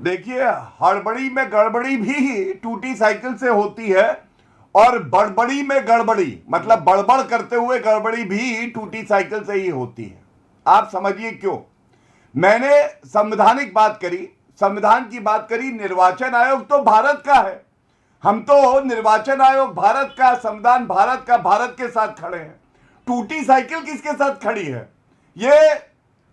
देखिए, हड़बड़ी में गड़बड़ी भी टूटी साइकिल से होती है और बड़बड़ी में गड़बड़ी मतलब बड़बड़ करते हुए गड़बड़ी भी टूटी साइकिल से ही होती है। आप समझिए क्यों। मैंने संवैधानिक बात करी, संविधान की बात करी। निर्वाचन आयोग तो भारत का है, हम तो निर्वाचन आयोग भारत का, संविधान भारत का, भारत के साथ खड़े हैं। टूटी साइकिल किसके साथ खड़ी है? ये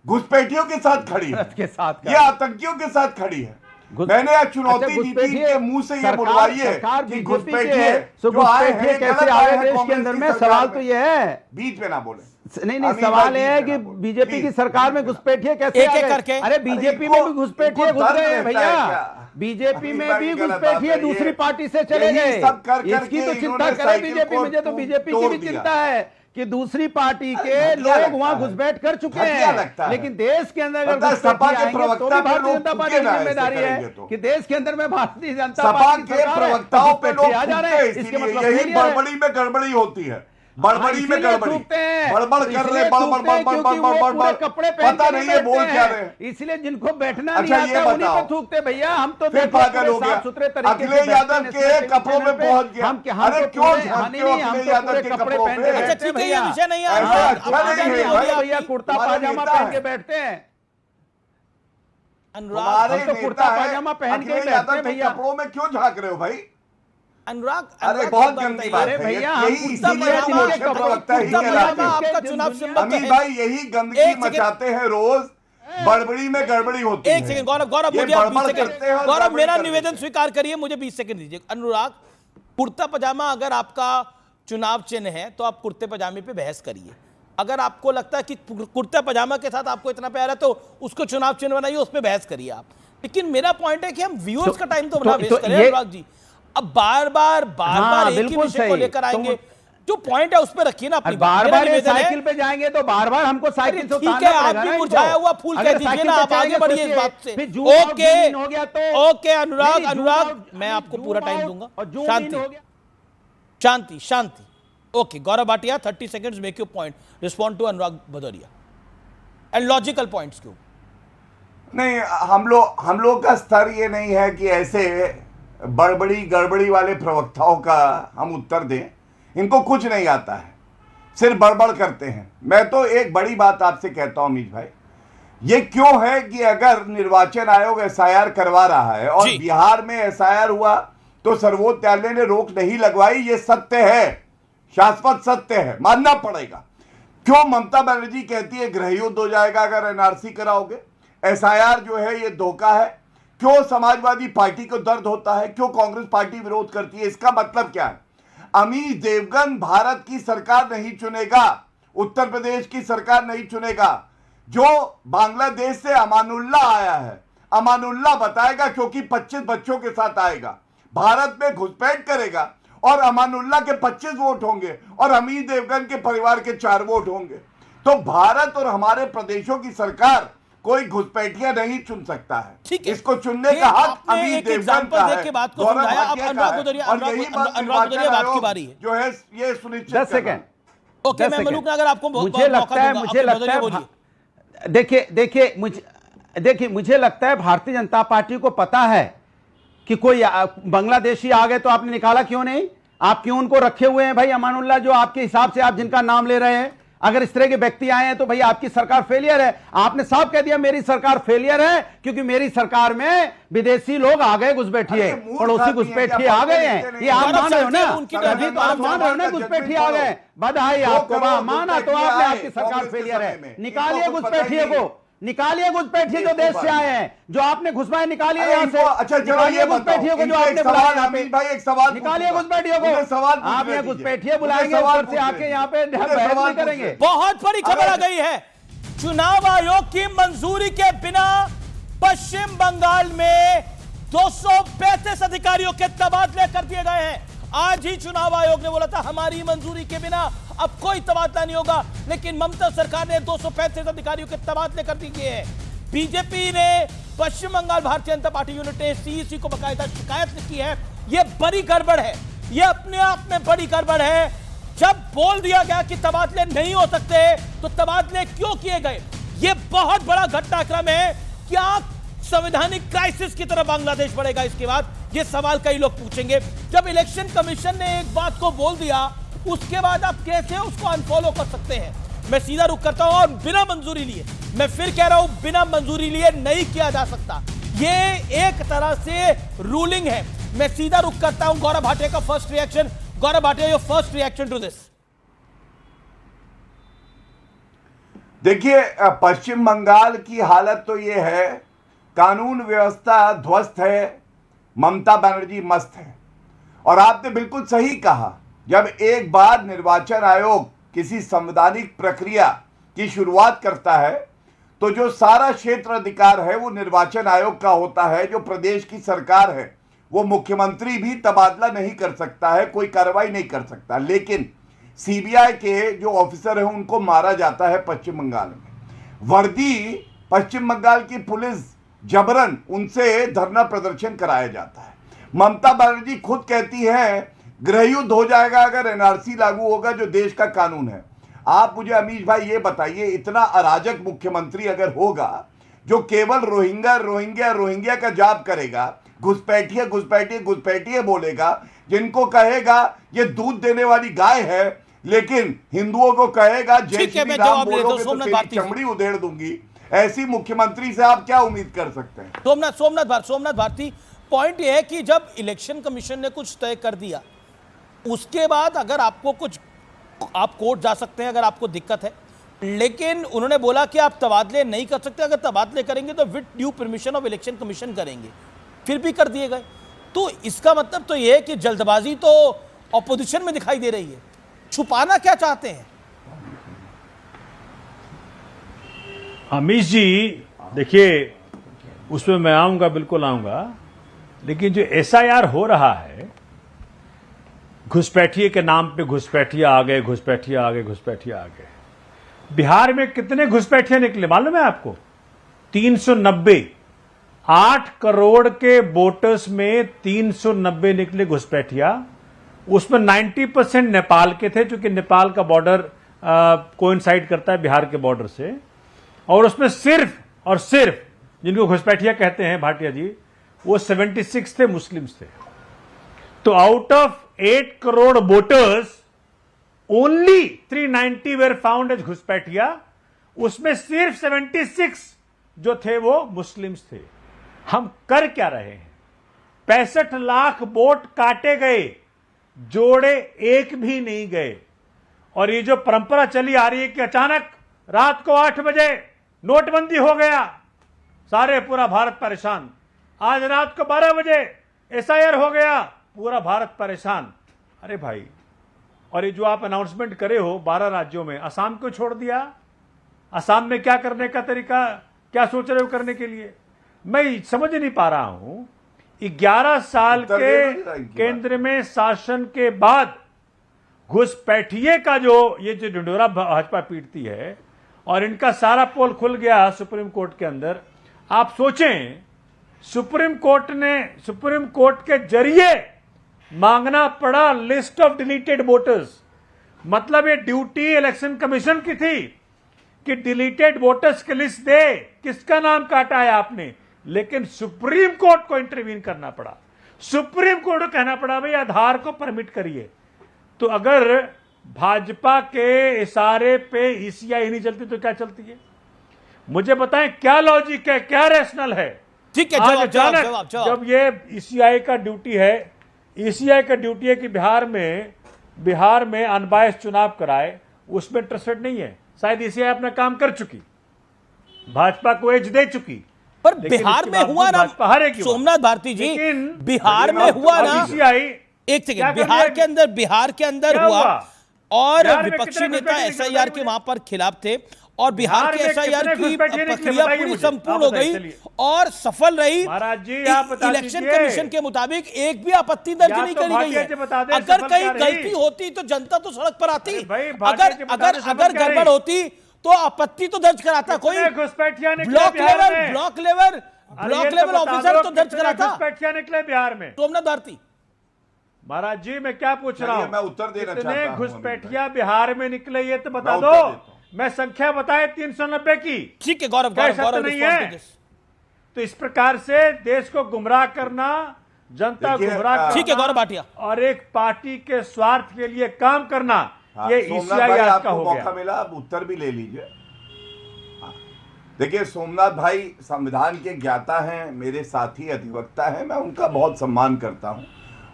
घुसपैठियों के साथ खड़ी है, ये आतंकियों के साथ खड़ी है। मैंने आज चुनौती दी थी के मुंह से ये बुलवाई है कि घुसपैठिए जो आए हैं कैसे आए देश के अंदर में। सवाल तो ये है, बीच में ना बोले। नहीं, सवाल ये है कि बीजेपी की सरकार में घुसपैठिए कैसे आ गए? अरे बीजेपी में भी घुसपैठिए घुस गए हैं भैया, बीजेपी में भी घुसपैठिए दूसरी पार्टी से चले गए। इसकी तो चिंता करे बीजेपी, मुझे तो बीजेपी की भी चिंता है कि दूसरी पार्टी के लोग वहां घुसपैठ कर चुके हैं। लेकिन देश के अंदर अगर सपा के प्रवक्ता भारतीय जनता पार्टी की जिम्मेदारी है कि देश के अंदर में भारतीय जनता पार्टी के प्रवक्ताओं पे लोग आ जा रहे हैं। इसके मतलब यही बड़बड़ी में गड़बड़ी होती है, बड़बड़ी में गड़बड़ी, बड़बड़ कर रहे, बड़बड़ कपड़े पता नहीं है बोल क्या रहे हैं। इसलिए जिनको बैठना नहीं आता उन्हीं को थूकते भैया। हम तो पागल हो गया, अखिलेश यादव के कपड़ों में पहुंच गया। अरे क्यों अखिलेश यादव के कपड़ों में? अच्छा ठीक है, ये विषय नहीं है भैया, कुर्ता पाजामा पहन के बैठते हैं। अनुराग तो कुर्ता पाजामा पहन के बैठते हैं भैया, कपड़ों में क्यों झांक रहे हो भाई? अनुराग, अरे बहुत गंदी बात है भैया। आपका चुनाव सिंबल अमीर भाई यही गंदगी मचाते हैं रोज, बड़बड़ी में गड़बड़ी होती है। एक सेकंड गौरव, मेरा निवेदन स्वीकार करिए, मुझे 20 सेकंड दीजिए। अनुराग, कुर्ता पजामा अगर आपका चुनाव चिन्ह है तो आप कुर्ते पजामे पे बहस करिए। अगर आपको लगता है कि कुर्ता पजामा के साथ आपको इतना प्यार है तो उसको चुनाव चिन्ह बनाइए, उस पर बहस करिए आप। लेकिन मेरा पॉइंट है कि हम व्यूअर्स का टाइम तो ना वेस्ट करें अनुराग जी। अब बार बार एक ही विषय को लेकर आएंगे, जो पॉइंट है उस पे रखिए ना अपनी। बार साइकिल पे जाएंगे तो बार बार हमको साइकिल से ठीक है, आप भी मुरझाया हुआ फूल कह दीजिए ना, आप आगे बढ़िए इस बात से। ओके अनुराग, मैं आपको पूरा टाइम दूंगा। शांति। Okay Gaurav Bhatia, 30 seconds, make your point, respond to Anurag Bhadauria and logical points क्यों। नहीं, हम लोग का स्तर ये नहीं है कि ऐसे बड़बड़ी गड़बड़ी वाले प्रवक्ताओं का हम उत्तर दें। इनको कुछ नहीं आता है, सिर्फ बड़बड़ करते हैं। मैं तो एक बड़ी बात आपसे कहता हूं अमीश भाई, ये क्यों है कि अगर निर्वाचन आयोग एसआईआर करवा रहा है और बिहार में एसआईआर हुआ तो सर्वोच्च न्यायालय ने रोक नहीं लगवाई, ये सत्य है, शाश्वत सत्य है, मानना पड़ेगा। क्यों ममता बनर्जी कहती है गृह युद्ध हो जाएगा अगर एनआरसी कराओगे? एसआईआर जो है ये धोखा है। क्यों समाजवादी पार्टी को दर्द होता है? क्यों कांग्रेस पार्टी विरोध करती है? इसका मतलब क्या है? अमीश देवगन भारत की सरकार नहीं चुनेगा, उत्तर प्रदेश की सरकार नहीं चुनेगा। जो बांग्लादेश से अमानुल्लाह आया है, अमानुल्लाह बताएगा, क्योंकि 25 बच्चों के साथ आएगा, भारत में घुसपैठ करेगा और अमानुल्लाह के 25 वोट होंगे और अमीश देवगन के परिवार के 4 वोट होंगे। तो भारत और हमारे प्रदेशों की सरकार कोई घुसपैठिया नहीं चुन सकता है। ठीक है, इसको चुनने का हक अमीश देवगन का है। बात को समझाया। अब अनुराग भदौरिया बात की बारी है जो है ये सुनिश्चित। 10 सेकंड। ओके, मैं मलूक नगर आपको मुझे लगता है देखिए मुझे लगता है भारतीय जनता पार्टी को पता है कि कोई बांग्लादेशी आ गए तो आपने निकाला क्यों नहीं? आप क्यों उनको रखे हुए हैं भाई? अमानुल्लाह जो आपके हिसाब से आप जिनका नाम ले रहे हैं, अगर इस तरह के व्यक्ति आए हैं तो भाई आपकी सरकार फेलियर है। आपने साफ कह दिया मेरी सरकार फेलियर है क्योंकि मेरी सरकार में विदेशी लोग आ गए घुसपैठिए, पड़ोसी घुसपैठिए आ गए हैं। ये आप मान रहे हो ना? अभी तो आप मान रहे हो ना घुसपैठिए आ गए? बधाई आपको, माना तो आपने, आपकी सरकार फेलियर है। निकालिए घुसपैठिए को, निकालिए घुसपैठिए जो देश से आए हैं, जो आपने घुसवाए, निकालिए यहाँ से। अच्छा निकालिए घुसपैठिए को जो आपने बुलाया। अमीश भाई एक सवाल, निकालिए घुसपैठिए को। आप यहाँ घुसपैठिए बुलाएंगे, ऊपर से आके यहाँ पे बहस करेंगे। बहुत बड़ी खबर आ गई है, चुनाव आयोग की मंजूरी के बिना पश्चिम बंगाल में 235 अधिकारियों के तबादले कर दिए गए हैं। आज ही चुनाव आयोग ने बोला था हमारी मंजूरी के बिना अब कोई तबादला नहीं होगा, लेकिन ममता सरकार ने 235 अधिकारियों के तबादले कर दिए हैं। बीजेपी ने पश्चिम बंगाल भारतीय जनता पार्टी यूनिट ने सीईसी को बकायदा शिकायत की है। यह बड़ी गड़बड़ है, यह अपने आप में बड़ी गड़बड़ है। जब बोल दिया गया कि तबादले नहीं हो सकते तो तबादले क्यों किए गए? यह बहुत बड़ा घटनाक्रम है। क्या संवैधानिक क्राइसिस की तरफ बांग्लादेश बढ़ेगा इसके बाद? ये सवाल कई लोग पूछेंगे। जब इलेक्शन कमीशन ने एक बात को बोल दिया, उसके बाद आप कैसे उसको अनफॉलो कर सकते हैं? मैं सीधा रुख करता हूं, और बिना मंजूरी लिए, मैं फिर कह रहा हूं, बिना मंजूरी लिए नहीं किया जा सकता। ये एक तरह से रूलिंग है। मैं सीधा रुख करता हूं गौरव भाटिया का first reaction. Gaurav Bhatia, your first reaction to this. देखिए, पश्चिम बंगाल की हालत तो ये है, कानून व्यवस्था ध्वस्त है, ममता बनर्जी मस्त है। और आपने बिल्कुल सही कहा, जब एक बार निर्वाचन आयोग किसी संवैधानिक प्रक्रिया की शुरुआत करता है तो जो सारा क्षेत्र अधिकार है वो निर्वाचन आयोग का होता है। जो प्रदेश की सरकार है वो मुख्यमंत्री भी तबादला नहीं कर सकता है, कोई कार्रवाई नहीं कर सकता। लेकिन सीबीआई के जो ऑफिसर हैं उनको मारा जाता है पश्चिम बंगाल में। वर्दी पश्चिम बंगाल की पुलिस जबरन उनसे धरना प्रदर्शन कराया जाता है। ममता बनर्जी खुद कहती है गृह युद्ध हो जाएगा अगर एनआरसी लागू होगा, जो देश का कानून है। आप मुझे अमीश भाई ये बताइए, इतना अराजक मुख्यमंत्री अगर होगा जो केवल रोहिंग्या का जाप करेगा, घुसपैठिए घुसपैठिए घुसपैठिए बोलेगा, जिनको कहेगा ये दूध देने वाली गाय है, लेकिन हिंदुओं को कहेगा जय श्री राम बोलोगे तो तेरी चमड़ी उधेड़ दूंगी, ऐसी मुख्यमंत्री से आप क्या उम्मीद कर सकते हैं? सोमनाथ भारती, पॉइंट यह है कि जब इलेक्शन कमीशन ने कुछ तय कर दिया, उसके बाद अगर आपको कुछ, आप कोर्ट जा सकते हैं अगर आपको दिक्कत है, लेकिन उन्होंने बोला कि आप तबादले नहीं कर सकते। अगर तबादले करेंगे तो with due permission of election commission करेंगे, फिर भी कर दिए गए। तो इसका मतलब तो यह है कि जल्दबाजी तो ऑपोजिशन में दिखाई दे रही है। छुपाना क्या चाहते हैं? अमीश जी, देखिए, उसमें मैं आऊंगा, बिल्कुल आऊंगा, लेकिन जो एसआईआर हो रहा है, घुसपैठिए के नाम पे घुसपैठिया आ गए, घुसपैठिया आ गए, घुसपैठिया आ गए। बिहार में कितने घुसपैठिया निकले मालूम है आपको? 390। 8 करोड़ के वोटर्स में 390 निकले घुसपैठिया। उसमें 90% नेपाल के थे, क्योंकि नेपाल का बॉर्डर कोइंसाइड करता है बिहार के बॉर्डर से। और उसमें सिर्फ और सिर्फ जिनको घुसपैठिया कहते हैं भाटिया जी, वो 76 थे, मुस्लिम्स थे। तो out of 8 crore voters only 390 were found as घुसपैठिया। उसमें सिर्फ 76 जो थे वो मुस्लिम्स थे। हम कर क्या रहे हैं? 65 लाख वोट काटे गए, जोड़े एक भी नहीं गए। और ये जो परंपरा चली आ रही है कि अचानक रात को 8 बजे नोटबंदी हो गया, सारे पूरा भारत परेशान। आज रात को 12 बजे एसआईआर हो गया, पूरा भारत परेशान। अरे भाई, और ये जो आप अनाउंसमेंट करे हो 12 राज्यों में, असम को छोड़ दिया। असम में क्या करने का तरीका, क्या सोच रहे हो करने के लिए? मैं समझ नहीं पा रहा हूं। 11 साल के केंद्र में शासन के बाद घुसपैठिए का जो ये जो ढिंढोरा भाजपा पीटती है, और इनका सारा पोल खुल गया सुप्रीम कोर्ट के अंदर। आप सोचें, सुप्रीम कोर्ट के जरिए मांगना पड़ा लिस्ट ऑफ डिलीटेड वोटर्स। मतलब ये ड्यूटी इलेक्शन कमीशन की थी कि डिलीटेड वोटर्स की लिस्ट दे, किसका नाम काटा है आपने। लेकिन सुप्रीम कोर्ट को इंटरवीन करना पड़ा, सुप्रीम कोर्ट को कहना पड़ा भाई आधार को परमिट करिए। तो अगर भाजपा के इशारे पे ईसीआई नहीं चलती तो क्या चलती है? मुझे बताएं, क्या लॉजिक है, क्या रैशनल है? ठीक है, जवाब। जब ये ईसीआई का ड्यूटी है, ईसीआई का ड्यूटी है कि बिहार में अनबायस्ड चुनाव कराए, उसमें इंटरेस्टेड नहीं है। शायद ईसीआई अपना काम कर चुकी, भाजपा को एज दे चुकी, पर बिहार में हुआ ना सोमनाथ भारती जी, बिहार में हुआ ना, एक सेकंड, बिहार के अंदर हुआ, और विपक्षी नेता एसआईआर के वहां पर खिलाफ थे, और बिहार के एसआईआर की प्रक्रिया पूरी संपूर्ण हो गई और सफल रही। इलेक्शन कमीशन के मुताबिक एक भी आपत्ति दर्ज नहीं करी गई है। अगर कहीं गलती होती तो जनता तो सड़क पर आती, अगर गड़बड़ होती तो आपत्ति तो दर्ज कराता कोई, ब्लॉक लेवल ऑफिसर तो दर्ज कराता। घुसपैठिया निकले बिहार में। सोमनाथ भारती महाराज जी, मैं क्या पूछ रहा हूं, मैं उत्तर देना चाहता हूं। घुसपैठिया बिहार में निकले ये तो बता दो। मैं संख्या बताए 390 की। ठीक है गौरव, नहीं है। तो इस प्रकार से देश को गुमराह करना, जनता देखिए, गुमराह करना, ठीक है गौरव भाटिया, और एक पार्टी के स्वार्थ के लिए काम करना, हाँ, ये सोमनाथ ईसाई भाई, आज का आपको हो मौका गया। मिला, आप उत्तर भी ले लीजिए। हाँ। देखिए, सोमनाथ भाई संविधान के ज्ञाता हैं, मेरे साथी अधिवक्ता हैं, मैं उनका बहुत सम्मान करता हूं।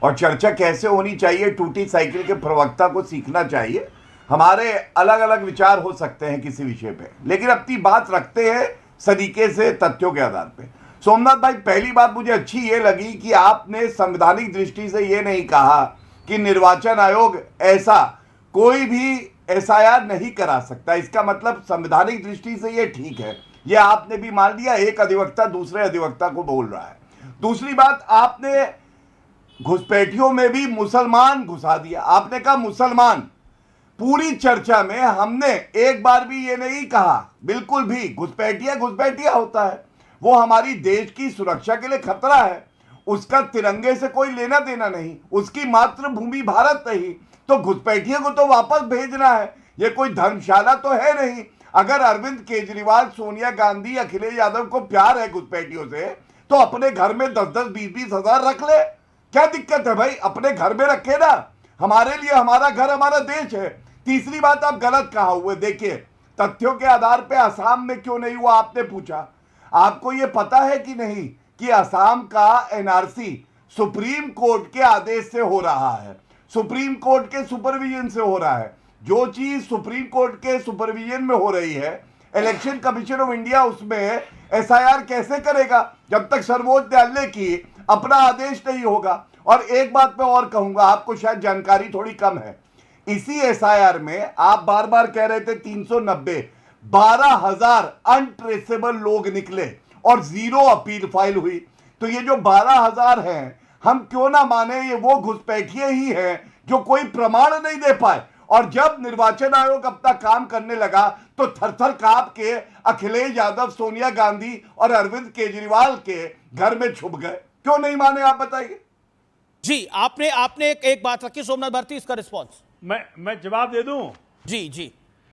और चर्चा कैसे होनी चाहिए, टूटी साइकिल के प्रवक्ता को सीखना चाहिए। हमारे अलग अलग विचार हो सकते हैं किसी विषय पे, लेकिन अपनी बात रखते हैं सलीके से, तथ्यों के आधार पे। सोमनाथ भाई, पहली बात मुझे अच्छी ये लगी कि आपने संवैधानिक दृष्टि से ये नहीं कहा कि निर्वाचन आयोग ऐसा कोई भी एसआईआर नहीं करा सकता। इसका मतलब संवैधानिक दृष्टि से ये ठीक है, ये आपने भी मान लिया। एक अधिवक्ता दूसरे अधिवक्ता को बोल रहा है। दूसरी बात, आपने घुसपैठियों में भी मुसलमान घुसा दिया। आपने कहा मुसलमान। पूरी चर्चा में हमने एक बार भी ये नहीं कहा, बिल्कुल भी, घुसपैठिया होता है, वो हमारी देश की सुरक्षा के लिए खतरा है, उसका तिरंगे से कोई लेना देना नहीं, उसकी मातृभूमि भारत नहीं, तो घुसपैठिया को तो वापस भेजना है। ये कोई धर्मशाला तो है नहीं। अगर अरविंद केजरीवाल, सोनिया गांधी, अखिलेश यादव को प्यार है घुसपैठियों से, तो अपने घर में 10-10, 20-20 हजार रख ले, क्या दिक्कत है भाई? अपने घर में रखे ना। हमारे लिए हमारा घर हमारा देश है। तीसरी बात, आप गलत कहा हुए। देखिए, तथ्यों के आधार पे असम में क्यों नहीं हुआ आपने पूछा। आपको यह पता है कि नहीं कि असम का एनआरसी सुप्रीम कोर्ट के आदेश से हो रहा है, सुप्रीम कोर्ट के सुपरविजन से हो रहा है। जो चीज सुप्रीम कोर्ट के सुपरविजन में हो रही है, इलेक्शन कमीशन ऑफ इंडिया उसमें एसआईआर कैसे करेगा जब तक सर्वोच्च न्यायालय की अपना आदेश नहीं होगा। और एक बात मैं और कहूंगा, आपको शायद जानकारी थोड़ी कम है, इसी एसआईआर में आप बार बार कह रहे थे 390, 12,000 अनट्रेसेबल लोग निकले और 0 अपील फाइल हुई। तो ये जो 12,000 हैं, हम क्यों ना माने ये वो घुसपैठिए ही हैं जो कोई प्रमाण नहीं दे पाए। और जब निर्वाचन आयोग अपना काम करने लगा तो थर-थर कांप के अखिलेश यादव, सोनिया गांधी और अरविंद केजरीवाल के घर में छुप गए। क्यों नहीं माने, आप बताइए। जी, आपने एक बात रखी सोमनाथ भारती, इसका रिस्पॉन्स। मैं जवाब दे दूं? जी जी।